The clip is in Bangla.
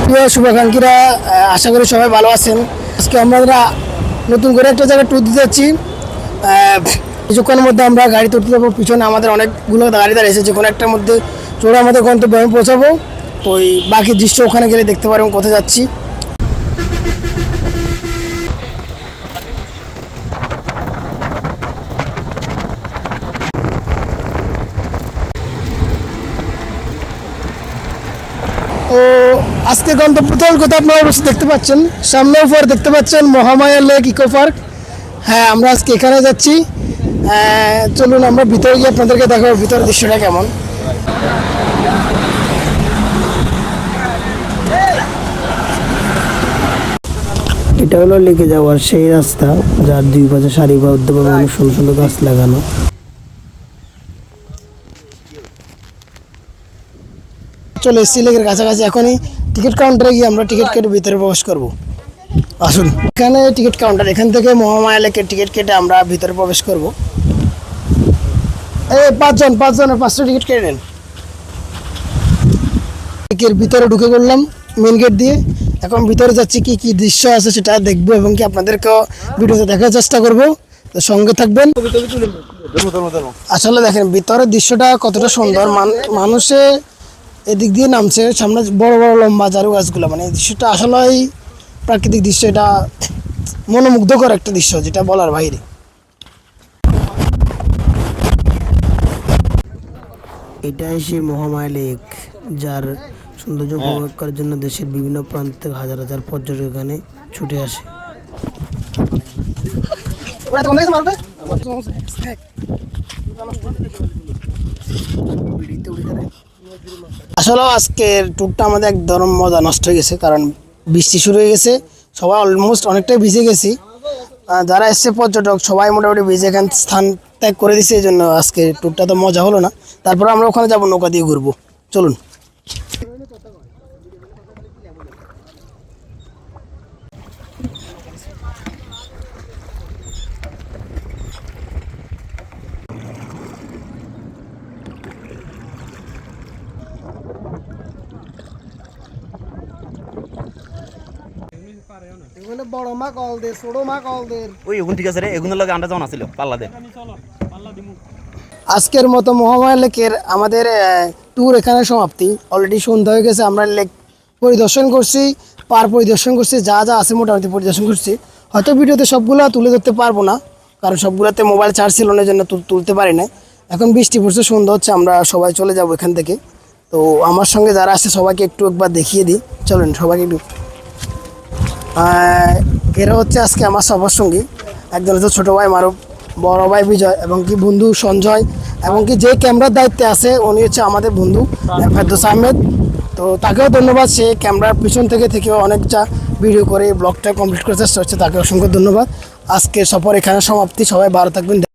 প্রিয় শুভাকাঙ্ক্ষীরা, আশা করি সবাই ভালো আছেন। আজকে আমরা নতুন করে একটা জায়গায় ট্যুর দিতে যাচ্ছি। কিছুক্ষণের মধ্যে আমরা গাড়ি তুলতে যাবো। পিছনে আমাদের অনেকগুলো গাড়ি দাঁড়িয়েছে, যে কোনো একটার মধ্যে চড়ে আমাদের গন্তব্যে আমি পৌঁছাবো। ওই বাকি দৃশ্য ওখানে গেলে দেখতে পারবেন কোথায় যাচ্ছি। ও আজকে গন্তব্যস্থল কোথায় আপনারা অবশ্যই দেখতে পাচ্ছেন, সামনে উপর দেখতে পাচ্ছেন মহামায়া লেক ইকো পার্ক। হ্যাঁ, আমরা আজকে এখানে যাচ্ছি। চলুন আমরা ভিতরে গিয়ে আপনাদেরকে দেখাবো ভিতরের দৃশ্যটা কেমন। এটা হলো লেকে যাওয়ার সেই রাস্তা, যার দুই পাশে সারিবদ্ধভাবে অনেক সুন্দর সুন্দর গাছ লাগানো। চলে এসেছি লেকের কাছাকাছি। এখনই টিকিট কাউন্টারে গিয়ে আমরা টিকিট কেটে ভিতরে প্রবেশ করব। আসুন, এখানে টিকিট কাউন্টার, এখান থেকে মহামায়া লেকের টিকিট কেটে আমরা ভিতরে প্রবেশ করব। এই পাঁচজনের 5টা টিকিট কেটে নেন। লেকের ভিতরে ঢুকে পড়লাম মেন গেট দিয়ে। এখন ভিতরে যাচ্ছি, কি কি দৃশ্য আছে সেটা দেখবো এবং কি আপনাদেরকেও ভিডিওতে দেখার চেষ্টা করব। তো সঙ্গে থাকবেন। আসলে দেখেন ভিতরের দৃশ্যটা কতটা সুন্দর। মানুষে এদিক দিয়ে নামছে, সামনে বড় বড় লম্বা ঝাড়ু গাছগুলো, মানে এই দৃশ্যটা আসলেই প্রাকৃতিক দৃশ্য। এটা মনোমুগ্ধকর একটা দৃশ্য, যেটা বলার বাইরে। এটাই সেই মহামায়া লেক, যার সৌন্দর্য উপভোগ করার জন্য দেশের বিভিন্ন প্রান্ত থেকে হাজার হাজার পর্যটক এখানে ছুটে আসে। আসলে আজকের ট্যুরটা আমাদের একদম মজা নষ্ট হয়ে গেছে, কারণ বৃষ্টি শুরু হয়ে গেছে। সবাই অলমোস্ট অনেকটাই ভিজে গেছি। যারা এসছে পর্যটক সবাই মোটামুটি ভিজে এখান স্থান ত্যাগ করে দিছে। এই জন্য আজকে ট্যুরটা তো মজা হলো না। তারপরে আমরা ওখানে যাবো, নৌকা দিয়ে ঘুরবো। চলুন। বড় মা কল দে, ছোট মা কল দে। ওই এগুন ঠিক আছে রে, এগুনের লগে আন্ডা যখন আছিল পাল্লা দে। আজকের মতো মহামায়া লেকের আমাদের ট্যুর এখানে সমাপ্তি। অলরেডি সন্ধ্যা হয়ে গেছে। আমরা লেক পরিদর্শন করছি, পার্ক পরিদর্শন করছি, যা যা আছে মোটামুটি পরিদর্শন করছি। হয়তো ভিডিওতে সবগুলো তুলে ধরতে পারবো না, কারণ সবগুলোতে মোবাইল চার্জ ছিল না, জন্য তুলতে পারি না। এখন বৃষ্টি পড়ছে, সন্ধ্যা হচ্ছে, আমরা সবাই চলে যাব এখান থেকে। তো আমার সঙ্গে যারা আসছে সবাইকে একবার দেখিয়ে দিই। চলেন সবাইকে একটু। এরা হচ্ছে আজকে আমার সবার সঙ্গী। একজন হচ্ছে ছোটো ভাই মারুফ, বড় ভাই বিজয়, এবং কি বন্ধু সঞ্জয়, এবং কি যে ক্যামেরার দায়িত্বে আছে উনি হচ্ছে আমাদের বন্ধু ফেরদৌস আহমেদ। তো তাকেও ধন্যবাদ, সে ক্যামেরার পিছন থেকেও অনেকটা ভিডিও করে ব্লগটা কমপ্লিট করার চেষ্টা হচ্ছে। তাকে অসংখ্য ধন্যবাদ। আজকে সফর এখানে সমাপ্তি। সবাই ভালো থাকবেন।